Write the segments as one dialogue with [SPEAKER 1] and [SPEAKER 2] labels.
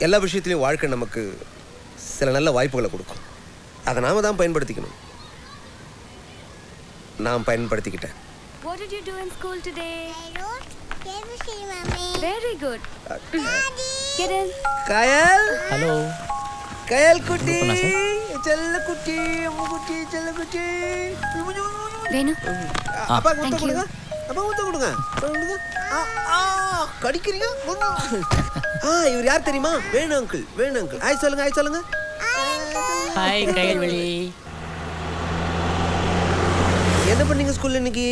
[SPEAKER 1] எல்லா விஷயத்துலையும் வாழ்க்கை நமக்கு சில நல்ல வாய்ப்புகளை கொடுக்கும். அதை நாம தான் பயன்படுத்திக்கணும். நான் பயன்படுத்திக்கிட்டேன்.
[SPEAKER 2] What did you do in school today?
[SPEAKER 3] I wrote ABC, Mommy.
[SPEAKER 2] Very good. Get in.
[SPEAKER 1] Kayal.
[SPEAKER 4] Hello
[SPEAKER 1] Kayal குட்டி. செல்ல குட்டி, அம்மா குட்டி, செல்ல குட்டி.
[SPEAKER 2] வேணு.
[SPEAKER 1] அப்பா முத்தம் கொடுங்க. அப்பா முத்தம் கொடுங்க. கடிக்கிறீங்க? இவர் யார் தெரியுமா? வேணு அங்கிள். வேணு அங்கிள். ஹாய் சொல்லுங்க. ஹாய் சொல்லுங்க.
[SPEAKER 4] ஹாய் கயல்வெளி.
[SPEAKER 1] என்ன பண்ணீங்க ஸ்கூல்ல இன்னைக்கு?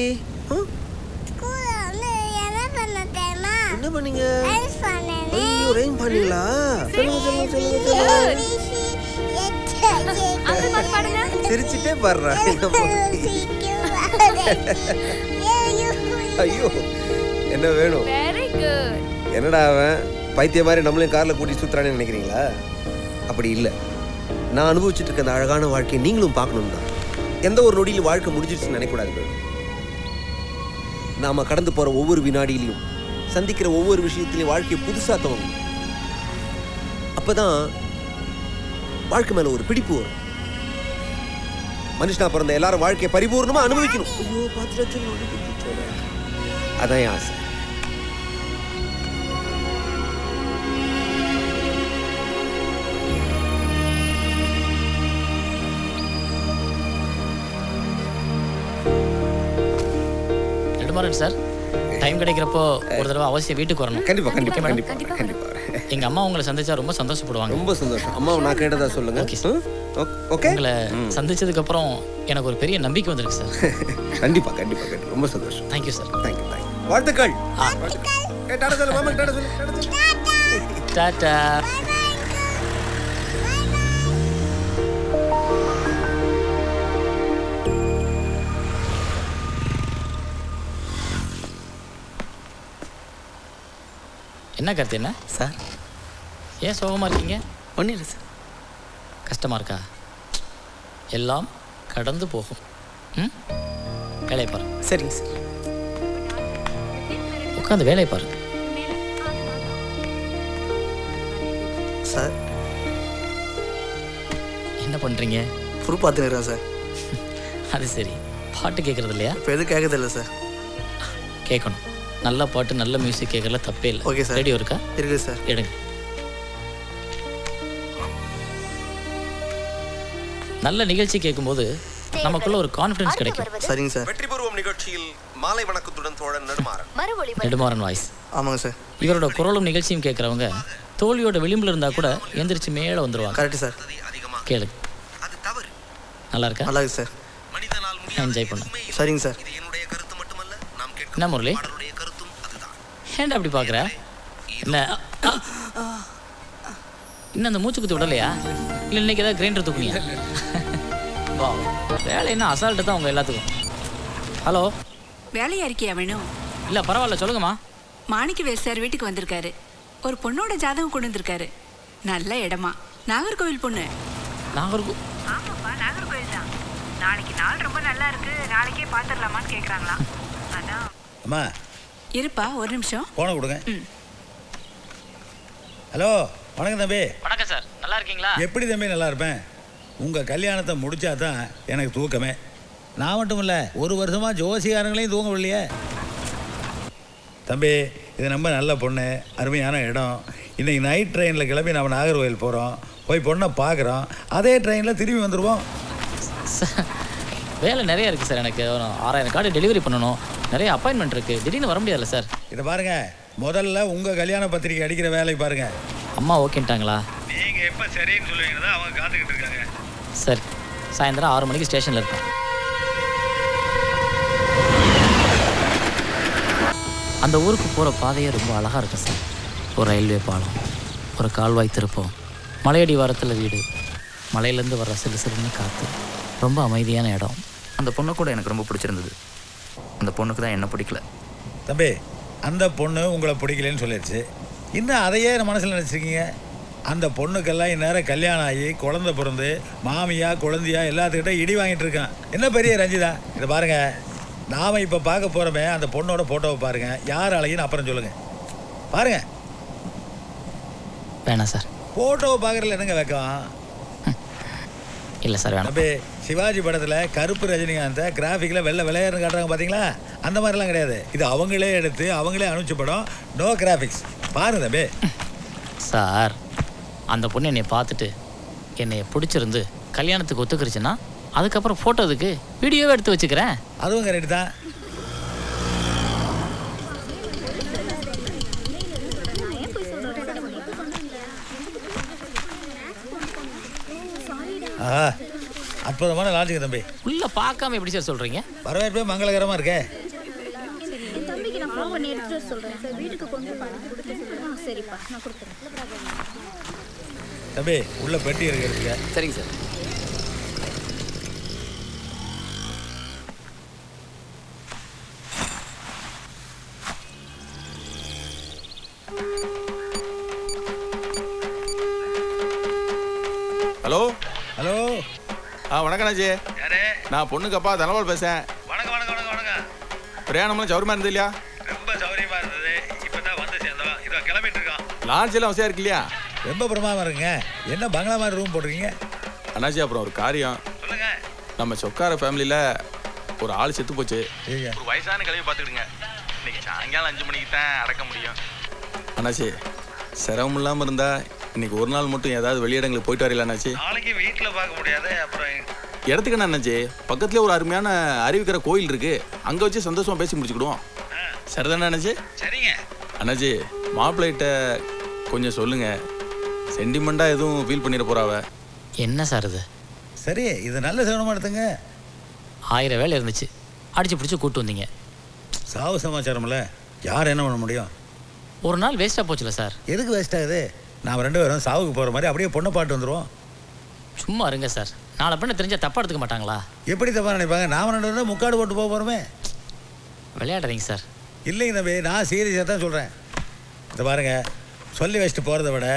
[SPEAKER 3] ஸ்கூல்ல வந்து என்ன பண்ண தெரியுமா?
[SPEAKER 1] என்ன பண்ணீங்க?
[SPEAKER 3] ரைம்ஸ் பண்ணேன்.
[SPEAKER 1] ஐயோ ரைம் பண்ணீங்களா? சொல்லுங்க.
[SPEAKER 2] அந்த மாதிரி பாடுங்க.
[SPEAKER 1] சிரிச்சிட்டே பாடுறா. ஐயோ என்ன வேணும்?
[SPEAKER 2] Very good.
[SPEAKER 1] என்னடா அவன் பைத்திய மாதிரி நம்மளையும் கார்ல கூட்டி சுத்துறான்னு நினைக்கிறீங்களா? அப்படி இல்லை. நான் அனுபவிச்சுட்டு இருக்க அந்த அழகான வாழ்க்கையை நீங்களும் பார்க்கணும் தான். எந்த ஒரு நொடியிலும் வாழ்க்கை முடிஞ்சிருச்சுன்னு நினைக்கூடாது. நாம கடந்து போற ஒவ்வொரு வினாடியிலையும் சந்திக்கிற ஒவ்வொரு விஷயத்திலையும் வாழ்க்கையை புதுசா துவங்கும். அப்பதான் வாழ்க்கை மேல ஒரு பிடிப்பு வரும். மனுஷனா பிறந்த எல்லாரும் வாழ்க்கையை பரிபூர்ணமா அனுபவிக்கணும். ஐயோ பாத்துட்டு அதான் என் ஆசை.
[SPEAKER 4] நெடுமாறன் சார், டைம் கிடைக்கிறப்போ ஒரு தடவை அவசியம் வீட்டுக்கு வரணும்.
[SPEAKER 1] கண்டிப்பா.
[SPEAKER 4] எங்க அம்மா உங்களை சந்திச்சா ரொம்ப சந்தோஷப்படுவாங்க.
[SPEAKER 1] ரொம்ப சந்தோஷம். அம்மா நான் கேட்டதா சொல்லுங்க. ஓகே.
[SPEAKER 4] உங்களை சந்திச்சதுக்கு அப்புறம் எனக்கு ஒரு பெரிய நம்பிக்கை வந்திருக்கு சார்.
[SPEAKER 1] கண்டிப்பா. ரொம்ப சந்தோஷம்.
[SPEAKER 4] Thank you sir.
[SPEAKER 1] தேங்க்யூ. வாழ்த்துக்கள். டாடா சொல்லு மாமா. டாடா சொல்லு.
[SPEAKER 4] டாடா. என்ன கருத்து? என்ன
[SPEAKER 5] சார்?
[SPEAKER 4] ஏன் சோகமாக இருக்கீங்க?
[SPEAKER 5] ஒன்றும் இல்லை சார்.
[SPEAKER 4] கஷ்டமாக இருக்கா? எல்லாம் கடந்து போகும். வேலையை பாரு.
[SPEAKER 5] சரிங்க சார்.
[SPEAKER 4] உட்காந்து வேலையை பாரு.
[SPEAKER 5] சார்
[SPEAKER 4] என்ன பண்ணுறீங்க?
[SPEAKER 5] ஃபுல் பார்த்துக்கிறேன் சார்.
[SPEAKER 4] அது சரி. பாட்டு கேட்குறது இல்லையா?
[SPEAKER 5] இப்போ எதுவும் கேட்கறதில்ல சார்.
[SPEAKER 4] கேட்கணும். நல்ல பாட்டு நல்ல மியூசிக் கேட்கறதுல தப்பே இல்லை.
[SPEAKER 5] Okay sir.
[SPEAKER 4] ரேடியோ இருக்கா?
[SPEAKER 5] இருக்குது சார்.
[SPEAKER 4] எடுங்க. நல்ல நிகழ்ச்சி கேட்கும்போது நமக்குள்ள ஒரு கான்ஃபிடன்ஸ் கிடைக்கும்.
[SPEAKER 5] சரிங்க சார்.
[SPEAKER 1] வெற்றிபூர்வம் நிகழ்ச்சியில் மாலை வணக்கத்துடன் தோழன் நெடுமாறன்.
[SPEAKER 4] நெடுமாறன் வாய்ஸ்.
[SPEAKER 5] ஆமாங்க சார்.
[SPEAKER 4] இவரோட குரலும் நிகழ்ச்சியும் கேட்குறவங்க தோல்வியோட விளிம்பில் இருந்தால் கூட எந்திரிச்சு மேலே வந்துடுவாங்க.
[SPEAKER 5] Correct sir.
[SPEAKER 4] கேளு. நல்லா இருக்கா?
[SPEAKER 5] நல்லா இருக்கு சார்.
[SPEAKER 4] என்ஜாய் பண்ணு.
[SPEAKER 5] சரிங்க சார்.
[SPEAKER 4] என்ன முரளி, ஏன்டா அப்படி பார்க்குற? என்ன இன்னும் அந்த மூச்சு குத்தி விடலையா? இல்லை இன்னைக்கு ஏதாவது கிரைண்டர் தூக்குனியா? வா, வேலை என்ன அசால்ட்டு தான் உங்கள் எல்லாத்துக்கும். ஹலோ,
[SPEAKER 6] வேலையா இருக்கியா வேணும்?
[SPEAKER 4] இல்லை பரவாயில்ல, சொல்லுங்கம்மா.
[SPEAKER 6] மாணிக்கவேல் சார் வீட்டுக்கு வந்திருக்காரு. ஒரு பொண்ணோட ஜாதகம் கொண்டு வந்திருக்காரு. நல்ல இடமா, நாகர்கோவில் பொண்ணு. ஆமாப்பா, நாகர்கோவில் தான். நாளைக்கு நாள் ரொம்ப நல்லா இருக்கு, நாளைக்கே பாத்துடலாமான்னு கேக்குறாங்களா? அதான்.
[SPEAKER 7] அம்மா
[SPEAKER 6] இருப்பா, ஒரு நிமிஷம்.
[SPEAKER 7] போன கொடுங்க. ஹலோ, வணக்கம் தம்பி.
[SPEAKER 4] வணக்கம் சார், நல்லா இருக்கீங்களா?
[SPEAKER 7] எப்படி தம்பி நல்லா இருப்பேன். உங்கள் கல்யாணத்தை முடிச்சா தான் எனக்கு தூக்கமே. நான் மட்டும் இல்லை, ஒரு வருஷமாக ஜோசிகாரங்களையும் தூங்க விடலையே. தம்பி, இது நம்ம நல்ல பொண்ணு, அருமையான இடம். இன்றைக்கி நைட் ட்ரெயினில் கிளம்பி நம்ம நாகர்கோவில் போகிறோம். போய் பொண்ணை பார்க்குறோம். அதே ட்ரெயினில் திரும்பி வந்துடுவோம்.
[SPEAKER 4] வேலை நிறைய இருக்குது சார். எனக்கு 6000 கார்டு டெலிவரி பண்ணணும். நிறைய அப்பாயின்மெண்ட் இருக்குது. திடீர்னு வர முடியாதுல்ல சார்.
[SPEAKER 7] இதை பாருங்கள், முதல்ல உங்கள் கல்யாண பத்திரிக்கை அடிக்கிற வேலையை பாருங்கள்.
[SPEAKER 4] அம்மா ஓகேன்ட்டாங்களா?
[SPEAKER 7] நீங்கள் எப்போ சரின்னு சொல்லுவீங்கன்னா அவங்க காத்துக்கிட்டு இருக்காங்க.
[SPEAKER 4] சரி, சாயந்தரம் 6 மணிக்கு ஸ்டேஷனில் இருப்பேன். அந்த ஊருக்கு போகிற பாதையே ரொம்ப அழகாக இருக்குது சார். ஒரு ரயில்வே பாலம், ஒரு கால்வாய் திருப்பம், மலையடி வாரத்தில் வீடு, மலையிலேருந்து வர்ற சிறு சிறுன்னு காற்று, ரொம்ப அமைதியான இடம்.
[SPEAKER 8] அந்த பொண்ணு கூட எனக்கு ரொம்ப பிடிச்சிருந்தது. அந்த பொண்ணுக்கு தான் என்ன பிடிக்கல.
[SPEAKER 7] தம்பி, அந்த பொண்ணு உங்களை பிடிக்கலன்னு சொல்லிடுச்சு. இன்னும் அதையே மனசில் நினச்சிருக்கீங்க. அந்த பொண்ணுக்கெல்லாம் இந்நேரம் கல்யாணம் ஆகி குழந்தை பிறந்து மாமியா குழந்தையா எல்லாத்துக்கிட்ட இடி வாங்கிட்டு இருக்கான். என்ன பெரிய ரஞ்சிதா. இதை பாருங்கள், நாம் இப்போ பார்க்க போகிறோமே அந்த பொண்ணோட ஃபோட்டோவை பாருங்கள். யார் அழகின்னு அப்புறம் சொல்லுங்கள். பாருங்கள்.
[SPEAKER 4] வேணாம் சார்.
[SPEAKER 7] ஃபோட்டோவை பார்க்குறதுல என்னங்க வைக்கம்?
[SPEAKER 4] இல்லை சார் வேணாம்.
[SPEAKER 7] தம்பி, சிவாஜி படத்தில் கருப்பு ரஜினிகாந்தை கிராஃபிக்கில் வெள்ளை விளையாடுன்னு காட்டுறாங்க பார்த்தீங்களா? அந்த மாதிரிலாம் கிடையாது. இது அவங்களே எடுத்து அவங்களே அனுப்பிச்ச படம். No graphics. பாருங்க தம்பி.
[SPEAKER 4] சார் அந்த பொண்ணு என்னை பார்த்துட்டு என்னை பிடிச்சிருந்து கல்யாணத்துக்கு ஒத்துக்கிருச்சுன்னா அதுக்கப்புறம் ஃபோட்டோதுக்கு வீடியோவே எடுத்து வச்சுக்கிறேன்.
[SPEAKER 7] அதுவும் கரெக்டு தான். அற்புதமான லாஜிக் தம்பி.
[SPEAKER 4] உள்ள பார்க்காம எப்படி சார் சொல்கிறீங்க?
[SPEAKER 7] வரவேற்பே மங்களகரமாக இருக்கே. தம்பி உள்ள பெட்டி இருக்கிறதுக்கு.
[SPEAKER 8] சரிங்க சார்.
[SPEAKER 9] Hello
[SPEAKER 7] hello.
[SPEAKER 9] வணக்கம் அண்ணாச்சி.
[SPEAKER 7] யாரு?
[SPEAKER 9] நான் பொண்ணுக்கு அப்பா தனபால் பேசுகிறேன்.
[SPEAKER 7] வணக்கம் வணக்கம் வணக்கம் வணக்கம்.
[SPEAKER 9] பிரயாணம்லாம் சௌரியமாக இருந்தது இல்லையா?
[SPEAKER 7] ரொம்ப சௌரியமாக இருந்தது. இப்போ தான் வந்து சேர்ந்தோம். இதோ கிளம்பிட்டு இருக்கோம்.
[SPEAKER 9] லான்ச்செல்லாம் அவசியம் இருக்கு இல்லையா?
[SPEAKER 7] ரொம்ப பிரமாதமாக இருக்குங்க. என்ன பங்களா மாதிரி ரூம் போட்டிருக்கீங்க?
[SPEAKER 9] அண்ணாச்சி அப்புறம் ஒரு காரியம்.
[SPEAKER 7] சொல்லுங்க.
[SPEAKER 9] நம்ம சொக்கார ஃபேமிலியில் ஒரு ஆள் செத்து போச்சு.
[SPEAKER 7] சரிங்க.
[SPEAKER 9] ஒரு வயசான கிளம்பி பார்த்துக்கிடுங்க. இன்னைக்கு சாயங்காலம் 5 மணிக்கு தான் அடக்க முடியும். அண்ணாச்சி சிரமம் இல்லாமல் இருந்தால் இன்னைக்கு ஒரு நாள் மட்டும் ஏதாவது வெளியிடங்களுக்கு போயிட்டு வரல அண்ணாச்சி?
[SPEAKER 7] நாளைக்கு வீட்டில் பார்க்க முடியாது. அப்புறம்
[SPEAKER 9] இடத்துக்கு என்ன அண்ணாச்சி? பக்கத்துலேயே ஒரு அருமையான அறிவிக்கிற கோயில் இருக்கு. அங்கே வச்சு சந்தோஷமாக பேசி முடிச்சுக்கிடுவோம். சரிதானே அண்ணாச்சி?
[SPEAKER 7] சரிங்க
[SPEAKER 9] அண்ணாச்சி. மாப்பிள்ளைகிட்ட கொஞ்சம் சொல்லுங்க. சென்டிமெண்ட்டாக எதுவும் ஃபீல் பண்ணிட போறாவ.
[SPEAKER 4] என்ன சார் இது?
[SPEAKER 7] சரி, இது நல்ல சகுனமாக எடுத்துங்க.
[SPEAKER 4] 1000 வேலை இருந்துச்சு, அடிச்சு பிடிச்சி கூப்பிட்டு வந்தீங்க.
[SPEAKER 7] சாவு சமாச்சாரம்ல யார் என்ன பண்ண முடியும்?
[SPEAKER 4] ஒரு நாள் வேஸ்ட்டாக போச்சுல சார்?
[SPEAKER 7] எதுக்கு வேஸ்ட் ஆகுது? நாம் 2 பேரும் சாவுக்கு போகிற மாதிரி அப்படியே பொண்ணை பாட்டு வந்துடுவோம்.
[SPEAKER 4] சும்மா இருங்க சார். நாளை பண்ண தெரிஞ்சால் தப்பாக எடுத்துக்க மாட்டாங்களா?
[SPEAKER 7] எப்படி தப்பாக நினைப்பாங்க? நாம் 2 பேரும் முக்காடு போட்டு போக போகிறோமே.
[SPEAKER 4] விளையாடுறீங்க சார்.
[SPEAKER 7] இல்லைங்க தம்பி, நான் சீரியஸாக தான் சொல்கிறேன். இதை பாருங்க, சொல்லி வச்சுட்டு போகிறத விட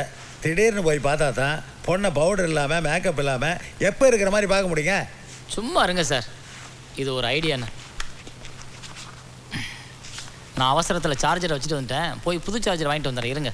[SPEAKER 7] திடீர்னு போய் பார்த்தா தான் பொண்ணை பவுடர் இல்லாமல் மேக்கப் இல்லாமல் எப்போ இருக்கிற மாதிரி பார்க்க முடியுங்க.
[SPEAKER 4] சும்மா இருங்க சார். இது ஒரு ஐடியாண்ணே. நான் அவசரத்தில் சார்ஜரை வச்சுட்டு வந்துட்டேன். போய் புது சார்ஜர் வாங்கிட்டு வந்துடுறேன். இருங்க.